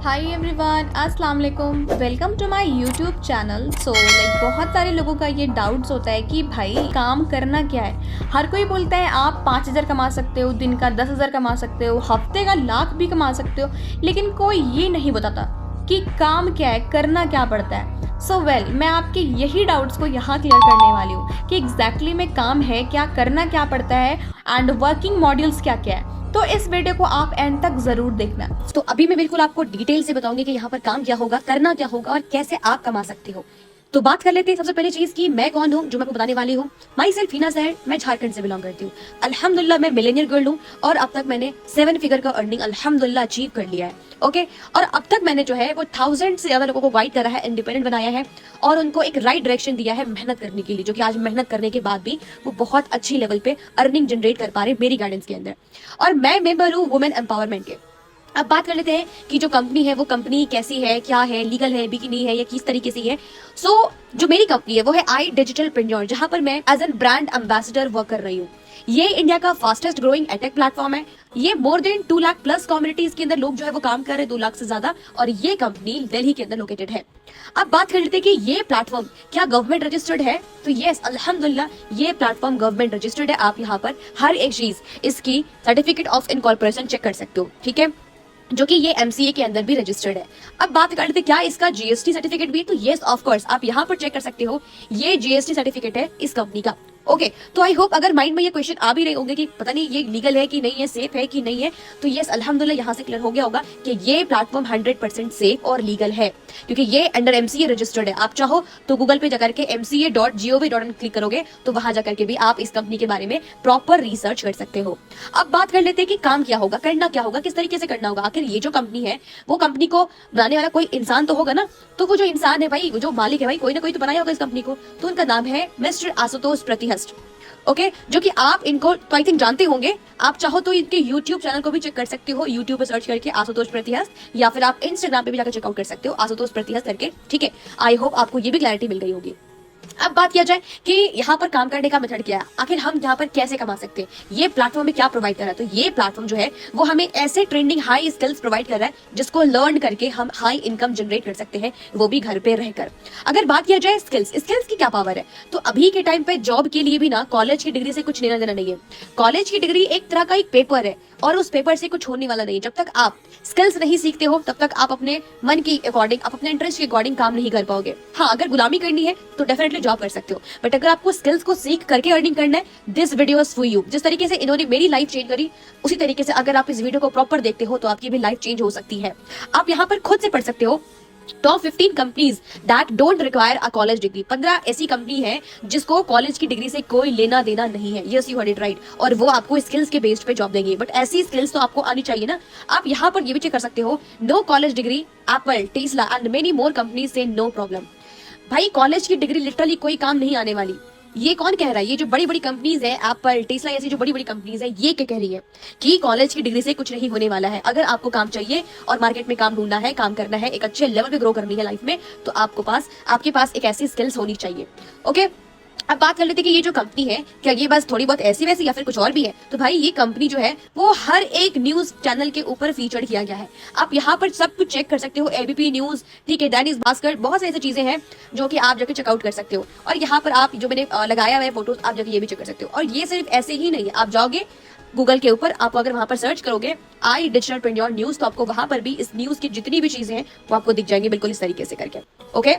हाय everyone, अस्सलाम वालेकुम। Welcome to my YouTube channel. बहुत सारे लोगों का ये डाउट्स होता है कि भाई काम करना क्या है। हर कोई बोलता है आप 5,000 कमा सकते हो, दिन का 10,000 कमा सकते हो, हफ्ते का लाख भी कमा सकते हो, लेकिन कोई ये नहीं बताता कि काम क्या है, करना क्या पड़ता है। मैं आपके यही डाउट्स को यहाँ क्लियर करने वाली हूँ कि एग्जैक्टली में काम है क्या, करना क्या पड़ता है एंड वर्किंग मॉड्यूल्स क्या क्या है। तो इस वीडियो को आप एंड तक जरूर देखना। तो अभी मैं बिल्कुल आपको डिटेल से बताऊंगी कि यहाँ पर काम क्या होगा, करना क्या होगा और कैसे आप कमा सकते हो। तो बात कर लेते हैं सबसे पहले चीज की मैं कौन हूँ, जो मैं आपको बताने वाली हूँ। माई सेल्फ हिना जहर, मैं झारखंड से बिलोंग करती हूँ। अल्हम्दुलिल्लाह मैं मिलेनियर गर्ल हूँ और अब तक मैंने 7 फिगर का अर्निंग अल्हम्दुलिल्लाह अचीव कर लिया है। ओके, और अब तक मैंने जो है वो 1000 से ज्यादा लोगों को गाइड करा है, इंडिपेंडेंट बनाया है और उनको एक राइट डायरेक्शन दिया है मेहनत करने के लिए, जो कि आज मेहनत करने के बाद भी वो बहुत अच्छी लेवल पे अर्निंग जनरेट कर पा रहे मेरी गाइडेंस के अंदर। और मैं मेंबर हूँ वुमेन एम्पावरमेंट के। अब बात कर लेते हैं कि जो कंपनी है वो कंपनी कैसी है, क्या है, लीगल है भी कि नहीं है, या किस तरीके से है। जो मेरी कंपनी है वो है आई डिजिटल प्रेन्योर, जहां पर मैं as an brand ambassador work कर रही हूँ। ये इंडिया का फास्टेस्ट ग्रोइंग एटेक प्लेटफॉर्म है। ये more than 2 lakh plus communities के अंदर लोग जो है वो काम कर रहे हैं, 2 लाख से ज्यादा, और ये कंपनी दिल्ली के अंदर लोकेटेड है। अब बात कर लेते हैं कि ये प्लेटफॉर्म क्या गवर्नमेंट रजिस्टर्ड है। तो यस, अल्हम्दुलिल्लाह ये प्लेटफॉर्म गवर्नमेंट रजिस्टर्ड है। आप यहाँ पर हर एक चीज इसकी सर्टिफिकेट ऑफ इनकॉर्पोरेशन चेक कर सकते हो, ठीक है, जो कि ये एमसीए के अंदर भी रजिस्टर्ड है। अब बात कर लेते क्या इसका जीएसटी सर्टिफिकेट भी है। तो यस ऑफ कोर्स, आप यहाँ पर चेक कर सकते हो, ये जीएसटी सर्टिफिकेट है इस कंपनी का। ओके, तो आई होप अगर माइंड में ये क्वेश्चन आ भी रहे होंगे कि पता नहीं ये लीगल है कि नहीं है, सेफ है कि नहीं है, तो यस अल्हम्दुलिल्लाह यहाँ से क्लियर हो गया होगा कि ये प्लेटफॉर्म 100% सेफ और लीगल है, क्योंकि ये अंडर एमसीए रजिस्टर्ड है। आप चाहो तो गूगल पे जाकर के mca.gov.in क्लिक करोगे तो वहां जाकर के भी आप इस कंपनी के बारे में प्रॉपर रिसर्च कर सकते हो। अब बात कर लेते हैं कि काम क्या होगा, करना क्या होगा, किस तरीके से करना होगा। आखिर ये जो कंपनी है वो कंपनी को बनाने वाला कोई इंसान तो होगा ना। तो वो जो इंसान है भाई, वो जो मालिक है भाई, कोई ना कोई तो बनाया होगा इस कंपनी को। तो उनका नाम है मिस्टर आशुतोष प्रतिहस्त। ओके, जो कि आप इनको तो आई थिंक जानते होंगे। आप चाहो तो इनके यूट्यूब चैनल को भी चेक कर सकते हो, यूट्यूब पर सर्च करके आशुतोष प्रतिहस्त, या फिर आप इंस्टाग्राम पे भी जाकर चेकआउट कर सकते हो आशुतोष प्रतिहस्त करके, ठीक है। आई होप आपको ये भी क्लैरिटी मिल गई होगी। अब बात किया जाए कि यहाँ पर काम करने का मेथड क्या है, आखिर हम यहाँ पर कैसे कमा सकते हैं, ये प्लेटफॉर्म में क्या प्रोवाइड कर रहा है। तो ये प्लेटफॉर्म जो है वो हमें ऐसे ट्रेंडिंग हाई स्किल्स प्रोवाइड कर रहा है जिसको लर्न करके हम हाई इनकम जनरेट कर सकते हैं, वो भी घर पे रहकर। अगर बात किया जाए स्किल्स की क्या पावर है, तो अभी के टाइम पे जॉब के लिए भी ना कॉलेज की डिग्री से कुछ लेना देना नहीं है। कॉलेज की डिग्री एक तरह का एक पेपर है और उस पेपर से कुछ होने वाला नहीं। जब तक आप स्किल्स नहीं सीखते हो तब तक आप अपने मन की अकॉर्डिंग, आप अपने इंटरेस्ट के अकॉर्डिंग काम नहीं कर पाओगे। हाँ, अगर गुलामी करनी है तो डेफिनेटली जॉब कर सकते हो, बट अगर आपको स्किल्स को सीख करके अर्निंग करना है, this video is for you. जिस तरीके से इन्होंने मेरी लाइफ चेंज करी, उसी तरीके से अगर आप इस वीडियो को प्रॉपर देखते हो तो आपकी भी लाइफ चेंज हो सकती है। आप यहाँ पर खुद से पढ़ सकते हो top 15 companies that don't require a college degree. 15 ऐसी कंपनी है जिसको कॉलेज की डिग्री से कोई लेना देना नहीं है। Yes, you heard it right. और वो आपको स्किल्स के बेस्ड पे जॉब देंगे, बट ऐसी स्किल्स तो आपको आनी चाहिए ना। आप यहाँ पर ये भी चेक कर सकते हो, no college degree, Apple, Tesla and many more companies से नो प्रॉब्लम। भाई कॉलेज की डिग्री लिटरली कोई काम नहीं आने वाली। ये कौन कह रहा है? ये जो बड़ी बड़ी कंपनीज है, एप्पल, टेस्ला, ऐसी जो बड़ी बड़ी कंपनीज है, ये क्या कह रही है कि कॉलेज की डिग्री से कुछ नहीं होने वाला है। अगर आपको काम चाहिए और मार्केट में काम ढूंढना है, काम करना है, एक अच्छे लेवल पे ग्रो करनी है लाइफ में, तो आपके पास एक ऐसी स्किल्स होनी चाहिए। ओके, अब बात कर लेते हैं कि ये जो कंपनी है क्या ये बस थोड़ी बहुत ऐसी वैसी या फिर कुछ और भी है। तो भाई ये कंपनी जो है वो हर एक न्यूज चैनल के ऊपर फीचर किया गया है। आप यहाँ पर सब कुछ चेक कर सकते हो, एबीपी न्यूज, ठीक है, दैनिक भास्कर, बहुत सारी ऐसी चीजें हैं जो कि आप जाकर चेकआउट कर सकते हो। और यहाँ पर आप जो मैंने लगाया हुआ है फोटोज, आप जाकर ये भी चेक कर सकते हो। और ये सिर्फ ऐसे ही नहीं है, आप जाओगे गूगल के ऊपर, आप अगर वहां पर सर्च करोगे आई डिजिटल प्रेन्योर न्यूज, तो आपको वहां पर भी इस न्यूज की जितनी भी चीजें हैं वो आपको दिख जाएंगी बिल्कुल इस तरीके से करके। ओके,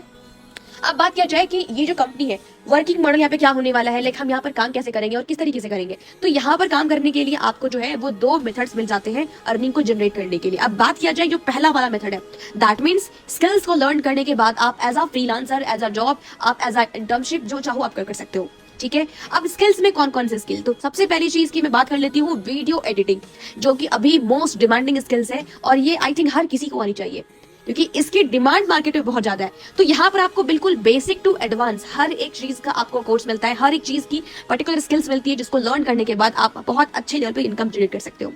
अब बात किया जाए कि ये जो कंपनी है, वर्किंग मॉडल यहाँ पे क्या होने वाला है, लाइक हम यहाँ पर काम कैसे करेंगे और किस तरीके से करेंगे। तो यहाँ पर काम करने के लिए आपको जो है वो 2 मेथड्स मिल जाते हैं अर्निंग को जनरेट करने के लिए। अब बात किया जाए जो पहला वाला मेथड है, दैट मीन्स स्किल्स को लर्न करने के बाद आप as a freelancer, as a job, आप एज अ इंटर्नशिप, जो चाहो आप कर सकते हो, ठीक है। अब स्किल्स में कौन कौन से स्किल, तो सबसे पहली चीज की मैं बात कर लेती हूँ वीडियो एडिटिंग, जो कि अभी मोस्ट डिमांडिंग स्किल्स है और ये आई थिंक हर किसी को आनी चाहिए क्योंकि इसकी डिमांड मार्केट में बहुत ज्यादा है। तो यहाँ पर आपको बिल्कुल बेसिक टू एडवांस हर एक चीज का आपको कोर्स मिलता है, हर एक चीज की पर्टिकुलर स्किल्स मिलती है जिसको लर्न करने के बाद आप बहुत अच्छे लेवल पे इनकम जनरेट कर सकते हो।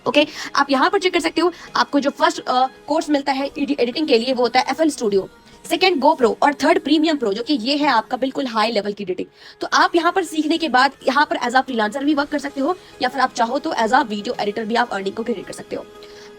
ओके, आप यहाँ पर चेक कर सकते हो, आपको जो फर्स्ट कोर्स मिलता है एडिटिंग के लिए वो होता है एफएल स्टूडियो, सेकंड GoPro और थर्ड प्रीमियम प्रो, जो कि ये है आपका बिल्कुल हाई लेवल की एडिटिंग। तो आप यहाँ पर सीखने के बाद यहाँ पर एज अ फ्रीलांसर भी वर्क कर सकते हो या फिर आप चाहो तो एज अ वीडियो एडिटर भी आप अर्निंग को क्रिएट कर सकते हो।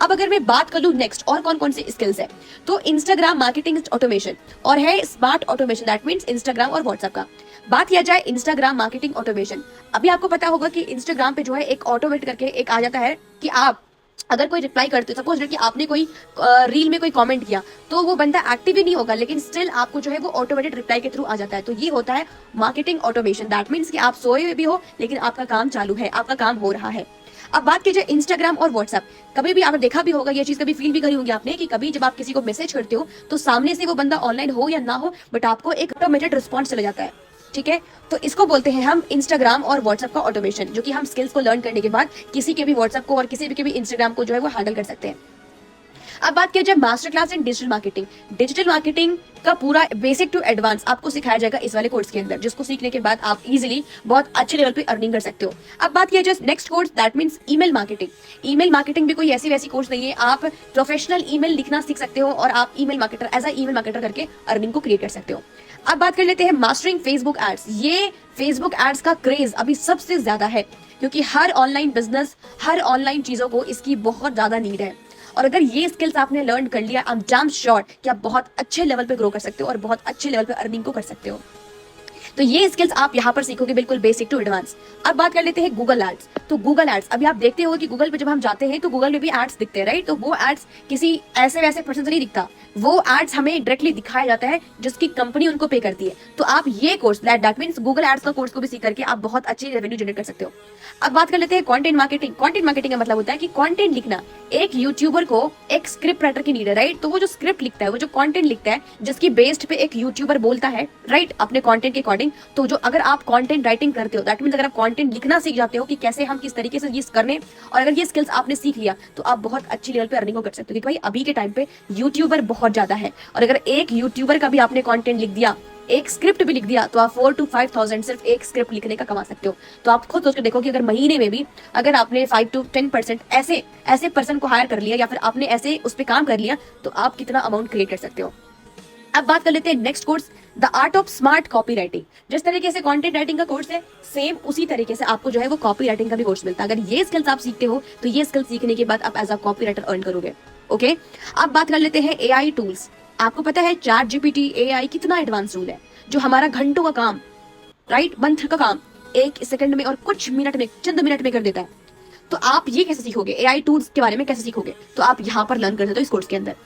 अब अगर मैं बात कर लूं नेक्स्ट और कौन कौन से स्किल्स है, तो इंस्टाग्राम मार्केटिंग ऑटोमेशन और है smart automation, that means Instagram और व्हाट्सएप का। बात किया जाए इंस्टाग्राम मार्केटिंग ऑटोमेशन, अभी आपको पता होगा कि इंस्टाग्राम पे जो है एक ऑटोमेट करके एक आ जाता है कि आप अगर कोई रिप्लाई करते हो, सपोज कि आपने कोई रील में कोई कमेंट किया, तो वो बंदा एक्टिव ही नहीं होगा, लेकिन स्टिल आपको जो है वो ऑटोमेटेड रिप्लाई के थ्रू आ जाता है। तो ये होता है मार्केटिंग ऑटोमेशन, दैट मीन्स कि आप सोए हुए भी हो लेकिन आपका काम चालू है, आपका काम हो रहा है। अब बात कीजिए इंस्टाग्राम और व्हाट्सएप, कभी भी आपने देखा भी होगा, ये चीज कभी फील भी करी होगी आपने कि कभी जब आप किसी को मैसेज करते हो तो सामने से वो बंदा ऑनलाइन हो या ना हो, बट आपको एक ऑटोमेटेड रिस्पॉन्स चला जाता है, ठीक है। तो इसको बोलते हैं हम इंस्टाग्राम और व्हाट्सएप का ऑटोमेशन, जो कि हम स्किल्स को लर्न करने के बाद किसी के भी व्हाट्सएप को और किसी के भी इंस्टाग्राम को जो है वो हैंडल कर सकते हैं। अब बात किया जाए master class in digital marketing, digital marketing का पूरा बेसिक टू एडवांस आपको सिखाया जाएगा इस वाले कोर्स के अंदर, जिसको सीखने के बाद आप इजीली बहुत अच्छे लेवल पे अर्निंग कर सकते हो। अब बात किया जाए next course, that means email marketing. Email marketing भी कोई ऐसी वैसी कोर्स नहीं है, आप प्रोफेशनल ईमेल लिखना सीख सकते हो और आप email marketer as a email marketer करके अर्निंग को क्रिएट कर सकते हो। अब बात कर लेते हैं मास्टरिंग फेसबुक एड्स। ये फेसबुक एड्स का क्रेज अभी सबसे ज्यादा है, क्योंकि हर ऑनलाइन बिजनेस, हर ऑनलाइन चीजों को इसकी बहुत ज्यादा नीड है। और अगर ये स्किल्स आपने लर्न कर लिया, आई एम डैम श्योर कि आप बहुत अच्छे लेवल पे ग्रो कर सकते हो और बहुत अच्छे लेवल पे अर्निंग को कर सकते हो। तो ये स्किल्स आप यहाँ पर सीखोगे, बिल्कुल बेसिक टू एडवांस। अब बात कर लेते हैं गूगल एड्स। तो गूगल एड्स, अभी आप देखते हो कि गूगल पे जब हम जाते हैं तो गूगल में भी एड्स दिखते हैं, राइट। तो वो एड्स किसी ऐसे वैसे पर्सन से नहीं दिखता, वो एड्स हमें डायरेक्टली दिखाया जाता है जिसकी कंपनी उनको पे करती है। तो आप ये course, that means Google ads का कोर्स को भी सीख करके आप बहुत अच्छी रेवेन्यू जनरेट कर सकते हो। अब बात कर लेते हैं कंटेंट मार्केटिंग। कंटेंट मार्केटिंग का मतलब होता है कि कंटेंट लिखना। एक यूट्यूबर को एक स्क्रिप्ट राइटर की नीड है, राइट। तो वो जो स्क्रिप्ट लिखता है, वो जो कंटेंट लिखता है, जिसकी बेस्ड पे एक यूट्यूबर बोलता है, राइट, अपने कंटेंट के अकॉर्डिंग। तो जो अगर आप कंटेंट राइटिंग करते हो, दैट मींस अगर आप कंटेंट लिखना सीख जाते हो कि कैसे हम किस तरीके से ये करने, और अगर ये स्किल्स आपने सीख लिया तो आप बहुत अच्छी लेवल पे अर्निंग को कर सकते हो। क्योंकि भाई अभी के टाइम पे यूट्यूबर बहुत ज्यादा है, और अगर एक यूट्यूबर का भी आपने कंटेंट लिख दिया, एक स्क्रिप्ट भी लिख दिया, तो आप 4 to 5,000 सिर्फ एक स्क्रिप्ट लिखने का कमा सकते हो। तो आप खुद सोच के देखो कि अगर महीने में भी अगर आपने 5 to 10% ऐसे पर्सन को हायर कर लिया, या फिर आपने ऐसे उस पर काम कर लिया, तो आप कितना अमाउंट क्रिएट कर सकते हो। अब बात कर लेते हैं next course, the art of smart copy writing. जिस तरीके से कंटेंट राइटिंग का कोर्स है, सेम उसी तरीके से आपको जो है वो कॉपी राइटिंग का भी कोर्स मिलता है। अगर ये स्किल्स आप सीखते हो तो ये स्किल्स सीखने के बाद आप as a copywriter earn करोगे, ओके। अब बात कर लेते हैं एआई टूल्स। आपको पता है चैट जीपीटी, एआई कितना एडवांस टूल है, जो हमारा घंटों का काम, राइट, मंथ का काम 1 सेकंड में और कुछ मिनट में, चंद मिनट में कर देता है। तो आप ये कैसे सीखोगे, एआई टूल्स के बारे में कैसे सीखोगे, तो आप यहाँ पर लर्न कर सकते हो इस कोर्स के अंदर।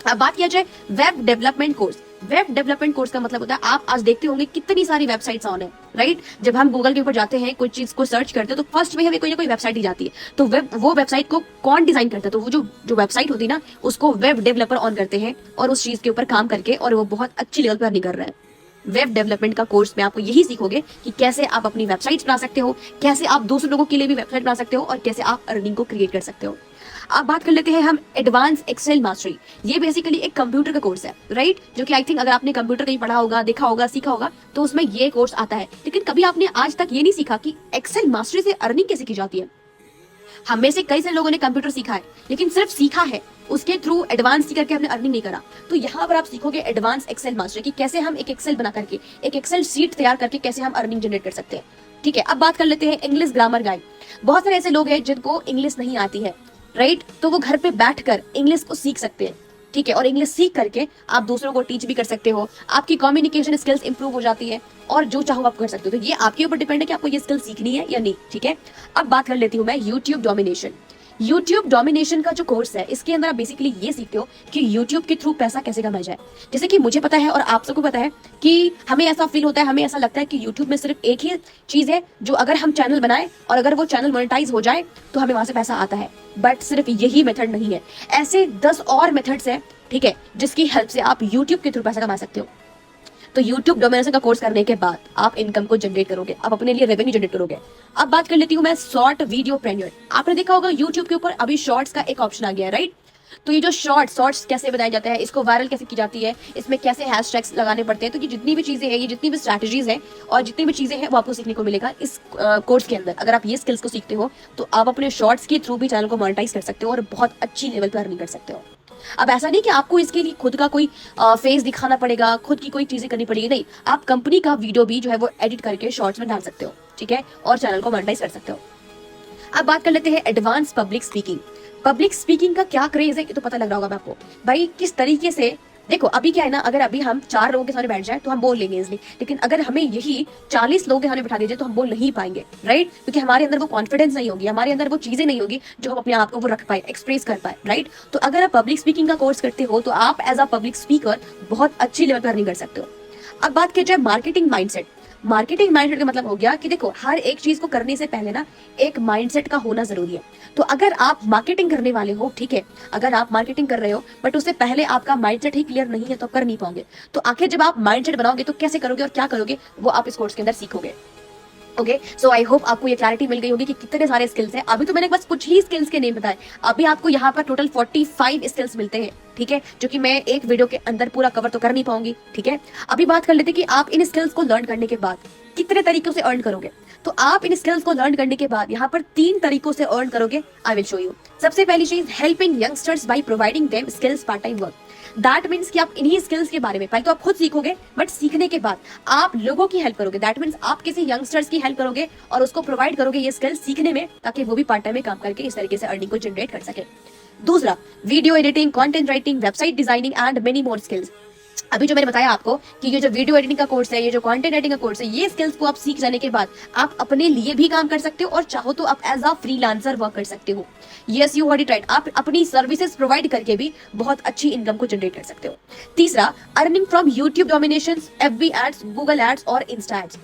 अब बात किया जाए web development course. Web development course का मतलब होता है, आप आज देखते होंगे कितनी सारी वेबसाइट्स ऑन है, राइट। जब हम गूगल के ऊपर जाते हैं, कोई चीज को सर्च करते हैं, तो फर्स्ट में हमें कोई ना कोई वेबसाइट ही जाती है। तो वो वेबसाइट को कौन डिजाइन करता है, तो वो जो वेबसाइट होती है ना, उसको वेब डेवलपर ऑन करते हैं, और उस चीज के ऊपर काम करके और वो बहुत अच्छी लेवल पर अर्निंग कर रहा है। वेब डेवलपमेंट का कोर्स में आपको यही सीखोगे कि कैसे आप अपनी वेबसाइट्स बना सकते हो, कैसे आप दूसरे लोगों के लिए भी वेबसाइट बना सकते हो, और कैसे आप अर्निंग को क्रिएट कर सकते हो। अब बात कर लेते हैं हम एडवांस एक्सेल मास्टरी। ये बेसिकली एक कंप्यूटर का कोर्स है, राइट, जो कि आई थिंक अगर आपने कंप्यूटर कहीं पढ़ा होगा, देखा होगा, सीखा होगा, तो उसमें ये कोर्स आता है। लेकिन कभी आपने आज तक ये नहीं सीखा कि एक्सेल मास्टरी से अर्निंग कैसे की जाती है। हम में से कई सारे लोगों ने कंप्यूटर सीखा है, लेकिन सिर्फ सीखा है, उसके थ्रू एडवांस सीख करके हमने अर्निंग नहीं करा। तो यहाँ पर आप सीखोगे एडवांस एक्सेल मास्टरी कि कैसे हम एक एक्सेल बना करके, एक एक्सेल शीट तैयार करके कैसे हम अर्निंग जनरेट कर सकते हैं, ठीक है। अब बात कर लेते हैं इंग्लिश ग्रामर गाइड। बहुत सारे ऐसे लोग हैं जिनको इंग्लिश नहीं आती है, राइट, तो वो घर पे बैठकर इंग्लिश को सीख सकते हैं, ठीक है। और इंग्लिश सीख करके आप दूसरों को टीच भी कर सकते हो, आपकी कम्युनिकेशन स्किल्स इंप्रूव हो जाती है, और जो चाहो आप कर सकते हो। तो ये आपके ऊपर डिपेंड है कि आपको ये स्किल सीखनी है या नहीं, ठीक है। अब बात कर लेती हूँ मैं यूट्यूब डोमिनेशन। यूट्यूब डोमिनेशन का जो कोर्स है, इसके अंदर आप बेसिकली ये सीखते हो कि यूट्यूब के थ्रू पैसा कैसे कमाया जाए। जैसे कि मुझे पता है और आप सबको पता है कि हमें ऐसा फील होता है, हमें ऐसा लगता है कि यूट्यूब में सिर्फ एक ही चीज है, जो अगर हम चैनल बनाए और अगर वो चैनल मोनेटाइज हो जाए तो हमें वहां से पैसा आता है। बट सिर्फ यही मेथड नहीं है, ऐसे 10 और मेथड्स है, ठीक है, जिसकी हेल्प से आप यूट्यूब के थ्रू पैसा कमा सकते हो। तो यूट्यूब डोमिनेशन का कोर्स करने के बाद आप इनकम को जनरेट करोगे, आप अपने लिए रेवेन्यू जनरेट करोगे। अब बात कर लेती हूँ मैं शॉर्ट वीडियो प्रेन्योर। आपने देखा होगा यूट्यूब के ऊपर अभी शॉर्ट्स का एक ऑप्शन आ गया है, राइट। तो ये जो शॉर्ट्स कैसे बनाया जाता है, इसको वायरल कैसे की जाती है, इसमें कैसे हैशटैग्स लगाने पड़ते हैं, तो ये जितनी भी चीजें हैं, ये जितनी भी स्ट्रैटेजीज हैं और जितनी भी चीजें हैं, वो आपको सीखने को मिलेगा इस कोर्स के अंदर। अगर आप ये स्किल्स को सीखते हो तो आप अपने शॉर्ट्स के थ्रू भी चैनल को मोनेटाइज कर सकते हो और बहुत अच्छी लेवल पर अर्निंग कर सकते हो। अब ऐसा नहीं कि आपको इसके लिए खुद का कोई फेस दिखाना पड़ेगा, खुद की कोई चीजें करनी पड़ेगी, नहीं, आप कंपनी का वीडियो भी जो है वो एडिट करके शॉर्ट्स में डाल सकते हो, ठीक है, और चैनल को मोनेटाइज कर सकते हो। अब बात कर लेते हैं advance public speaking. Public speaking का क्या क्रेज है ये तो पता लग रहा होगा मैं आपको भाई किस तरीके से। देखो अभी क्या है ना, अगर अभी हम 4 लोगों के सामने बैठ जाए तो हम बोल लेंगे इजली, लेकिन अगर हमें यही 40 लोगों के सामने बैठा दीजिए तो हम बोल नहीं पाएंगे, राइट? क्योंकि हमारे अंदर वो कॉन्फिडेंस नहीं होगी, हमारे अंदर वो चीजें नहीं होगी जो हम अपने आप को वो रख पाए, एक्सप्रेस कर पाए, राइट? तो अगर आप पब्लिक स्पीकिंग का कोर्स करते हो तो आप एज अ पब्लिक स्पीकर बहुत अच्छी लेवल पर अर्निंग कर सकते हो। अब बात की जाए मार्केटिंग माइंडसेट। मार्केटिंग माइंडसेट का मतलब हो गया कि देखो हर एक चीज को करने से पहले ना एक माइंडसेट का होना जरूरी है। तो अगर आप मार्केटिंग करने वाले हो, ठीक है, अगर आप मार्केटिंग कर रहे हो बट उससे पहले आपका माइंडसेट ही क्लियर नहीं है तो कर नहीं पाओगे। तो आखिर जब आप माइंडसेट बनाओगे तो कैसे करोगे और क्या करोगे वो आप इस कोर्स के अंदर सीखोगे। ओके, सो आई होप आपको ये क्लैरिटी मिल गई होगी कि कितने सारे स्किल्स हैं। अभी तो मैंने बस कुछ ही स्किल्स के नेम बताए, अभी आपको यहाँ पर टोटल 45 स्किल्स मिलते हैं, ठीक है, जो कि मैं एक वीडियो के अंदर पूरा कवर तो कर नहीं पाऊंगी, ठीक है। अभी बात कर लेते हैं कि आप इन स्किल्स को लर्न करने के बाद कितने तरीकों से अर्न करोगे। तो आप इन स्किल्स को लर्न करने के बाद यहाँ पर 3 तरीकों से अर्न करोगे, आई विल शो यू। सबसे पहली चीज, helping youngsters by providing them skills part time work. That means कि आप इन्हीं स्किल्स के बारे में पहले तो आप खुद सीखोगे, बट सीखने के बाद आप लोगों की हेल्प करोगे। दैट मीन्स आप किसी यंगस्टर्स की हेल्प करोगे और उसको प्रोवाइड करोगे ये स्किल्स सीखने में, ताकि वो भी पार्ट टाइम में काम करके इस तरीके से अर्निंग को जनरेट कर सके। दूसरा, video editing, content writing, website designing and many more skills. अभी जो मैंने बताया आपको कि ये जो वीडियो एडिटिंग का कोर्स है, ये जो कंटेंट राइटिंग का कोर्स है, ये स्किल्स को आप सीख जाने के बाद आप अपने लिए भी काम कर सकते हो और चाहो तो आप एज अ फ्रीलांसर वर्क कर सकते हो। Yes, you heard it right, आप अपनी सर्विसेज प्रोवाइड करके भी बहुत अच्छी इनकम को जनरेट कर सकते हो। तीसरा, earning from YouTube donations, FB ads, Google ads और इंस्टा एड्स।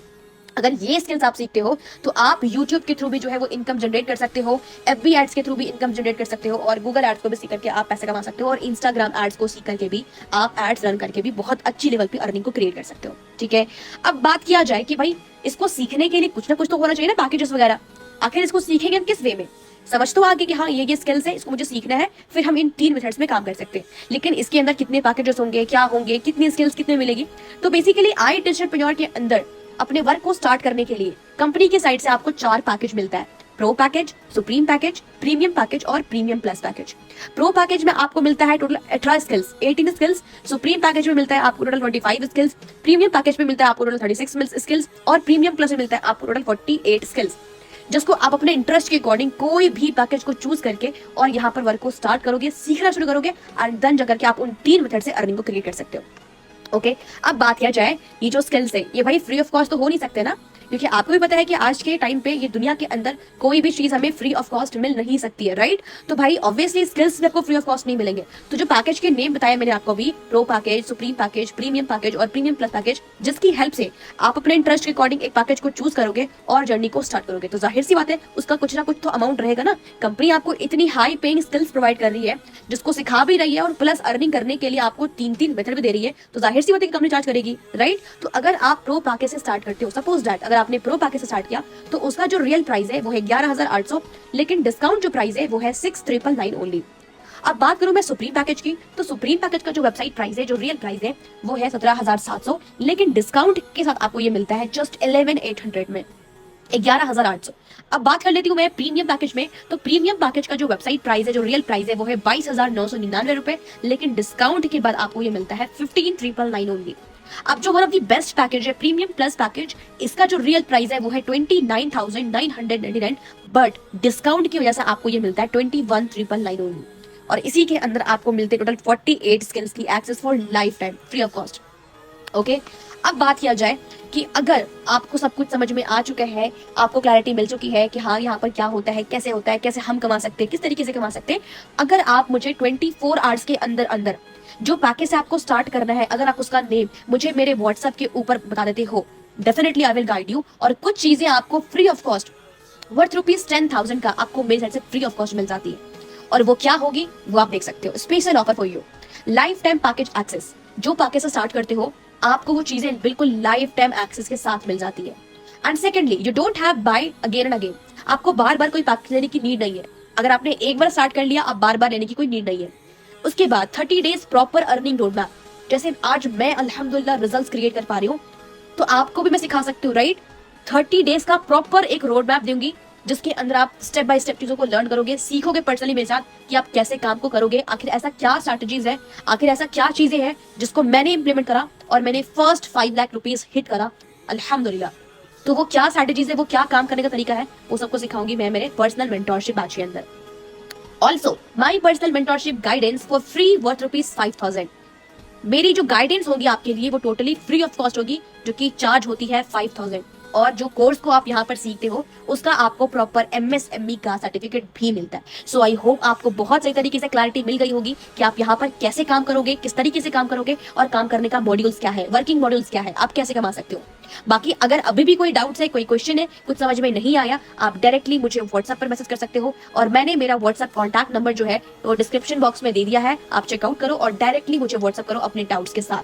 अगर ये स्किल्स आप सीखते हो तो आप YouTube के थ्रू भी जो है वो इनकम जनरेट कर सकते हो, FB एड्स के थ्रू भी इनकम जनरेट कर सकते हो और गूगल एड्स को भी सीख करके आप पैसे कमा सकते हो और इंस्टाग्राम एड्स को सीख करके भी आप एड्स रन करके भी बहुत अच्छी लेवल पे अर्निंग को क्रिएट कर सकते हो, ठीक है। अब बात किया जाए कि भाई इसको सीखने के लिए कुछ ना कुछ तो होना चाहिए ना, पैकेजेस वगैरह। आखिर इसको सीखेंगे हम किस वे में? समझ तो आगे कि हाँ ये स्किल्स है, इसको मुझे सीखना है, फिर हम इन 3 मेथड्स में काम कर सकते हैं। लेकिन इसके अंदर कितने पैकेजेस होंगे, क्या होंगे, कितनी स्किल्स कितने मिलेगी? तो बेसिकली आई टेंशनप्रेन्योर के अंदर अपने वर्क को स्टार्ट करने के लिए कंपनी के साइड से आपको 4 पैकेज मिलता है। Pro package, supreme package, premium package और premium plus package. Pro package में आपको मिलता है total 18 skills, 18 skills. Supreme package में मिलता है आपको टोटल 25 स्किल्स। प्रीमियम पैकेज में मिलता है आपको टोटल 36 स्किल्स और प्रीमियम प्लस में मिलता है आपको टोटल 48 स्किल्स, जिसको आप अपने इंटरेस्ट के अकॉर्डिंग कोई भी पैकेज को चूज करके और यहाँ पर वर्क को स्टार्ट करोगे, सीखना शुरू करोगे एंड देन जाकर के आप उन 3 मेथड से अर्निंग को क्रिएट कर सकते हो। ओके, अब बात किया जाए ये जो स्किल्स है ये भाई फ्री ऑफ कॉस्ट तो हो नहीं सकते ना, क्योंकि आपको भी पता है कि आज के टाइम पे ये दुनिया के अंदर कोई भी चीज हमें फ्री ऑफ कॉस्ट मिल नहीं सकती है, राइट? तो भाई ऑब्वियसली स्किल्स भी आपको फ्री ऑफ कॉस्ट नहीं मिलेंगे। तो जो पैकेज के नेम बताया मैंने आपको भी, pro package, supreme package, premium package और प्रीमियम प्लस पैकेज, जिसकी हेल्प से आप अपने इंटरेस्ट के अकॉर्डिंग एक पैकेज को चूज करोगे और जर्नी को स्टार्ट करोगे, तो जाहिर सी बात है उसका कुछ ना कुछ तो अमाउंट रहेगा ना। कंपनी आपको इतनी हाई पेइंग स्किल्स प्रोवाइड कर रही है, जिसको सिखा भी रही है और प्लस अर्निंग करने के लिए आपको 3 मेथड भी दे रही है, तो जाहिर सी बात है कि कंपनी चार्ज करेगी, राइट? तो अगर आप प्रो पैकेज से स्टार्ट करते हो, सपोज दैट अगर आपने प्रो पैकेज से किया तो उसका जो रियल प्राइस है वो है 11,800, लेकिन डिस्काउंट जो प्राइस है वो है 6,999 ओनली। अब बात करूं मैं सुप्रीम पैकेज की, तो सुप्रीम पैकेज का जो वेबसाइट प्राइस है, जो रियल प्राइस है वो है 17,700, लेकिन डिस्काउंट के साथ आपको ये मिलता है जस्ट 11,800 में, 11,800। अब बात कर लेती हूँ मैं प्रीमियम पैकेज में, तो प्रीमियम पैकेज का जो वेबसाइट प्राइस है, जो रियल प्राइस है वो है 22,999 रुपए, लेकिन डिस्काउंट के बाद आपको ये मिलता है 15,999 ओनली। अब जो one of the best package है प्रीमियम प्लस पैकेज, इसका जो रियल प्राइस है वो है 29,999, बट डिस्काउंट की वजह से आपको ये मिलता है 21,999 ओनली। और इसी के अंदर आपको मिलते टोटल 48 स्किल्स की access for lifetime free of cost. Okay, अब बात किया जाए कि अगर आपको सब कुछ समझ में आ चुका है, आपको क्लैरिटी मिल चुकी है कि हाँ यहाँ पर क्या होता है, कैसे होता है, कैसे हम कमा सकते हैं, किस तरीके से कमा सकते हैं, अगर आप मुझे 24 आवर्स के अंदर अंदर जो पैकेज से आपको स्टार्ट करना है, अगर आप उसका नेम मुझे मेरे व्हाट्सएप के ऊपर बता देते हो, definitely I will guide you. और कुछ चीजें आपको फ्री ऑफ कॉस्ट वर्थ ₹10,000 का आपको मेरे साइड से फ्री ऑफ कॉस्ट मिल जाती है, और वो क्या होगी वो आप देख सकते हो। Special offer for you, lifetime package access. जो पैकेज से स्टार्ट करते हो आपको वो चीजें बिल्कुल लाइफ टाइम एक्सेस के साथ मिल जाती है। And secondly, you don't have buy again and again, आपको बार बार कोई पैकेज लेने की नीड नहीं है। अगर आपने एक बार स्टार्ट कर लिया, आप बार बार लेने की कोई नीड नहीं है। उसके बाद 30 days proper earning road map, जैसे आज मैं अल्हम्दुलिल्लाह रिजल्ट्स क्रिएट कर पा रही हूँ, तो आपको भी मैं सिखा सकती हूँ, राइट? 30 डेज का प्रॉपर एक रोड मैप दूंगी, जिसके अंदर आप स्टेप बाय स्टेप चीजों को लर्न करोगे, सीखोगे पर्सनली मेरे साथ कि आप कैसे काम को करोगे, आखिर ऐसा क्या स्ट्रैटेजीज है, आखिर ऐसा क्या चीजें हैं जिसको मैंने इंप्लीमेंट करा और मैंने फर्स्ट 5 लाख रुपीज हिट करा अल्हम्दुलिल्लाह। तो वो क्या स्ट्रैटेजीज है, वो क्या काम करने का तरीका है, वो सबको सिखाऊंगी मैं मेरे पर्सनल मेंटोरशिप बैच के अंदर। Also my personal mentorship guidance for free worth ₹5,000। मेरी जो गाइडेंस होगी आपके लिए वो टोटली फ्री ऑफ कॉस्ट होगी, जो कि चार्ज होती है 5,000। और जो कोर्स को आप यहाँ पर सीखते हो उसका आपको प्रॉपर MSME का सर्टिफिकेट भी मिलता है। सो आई होप आपको बहुत सही तरीके से क्लैरिटी मिल गई होगी कि आप यहाँ पर कैसे काम करोगे, किस तरीके से काम करोगे और काम करने का मॉड्यूल्स क्या है, वर्किंग मॉड्यूल्स क्या है, आप कैसे कमा सकते हो। बाकी अगर अभी भी कोई डाउट्स है, कोई क्वेश्चन है, कुछ समझ में नहीं आया, आप डायरेक्टली मुझे व्हाट्सएप पर मैसेज कर सकते हो। और मैंने मेरा व्हाट्सएप कॉन्टैक्ट नंबर जो है वो डिस्क्रिप्शन बॉक्स में दे दिया है, आप चेकआउट करो और डायरेक्टली मुझे व्हाट्सएप करो अपने डाउट्स के साथ।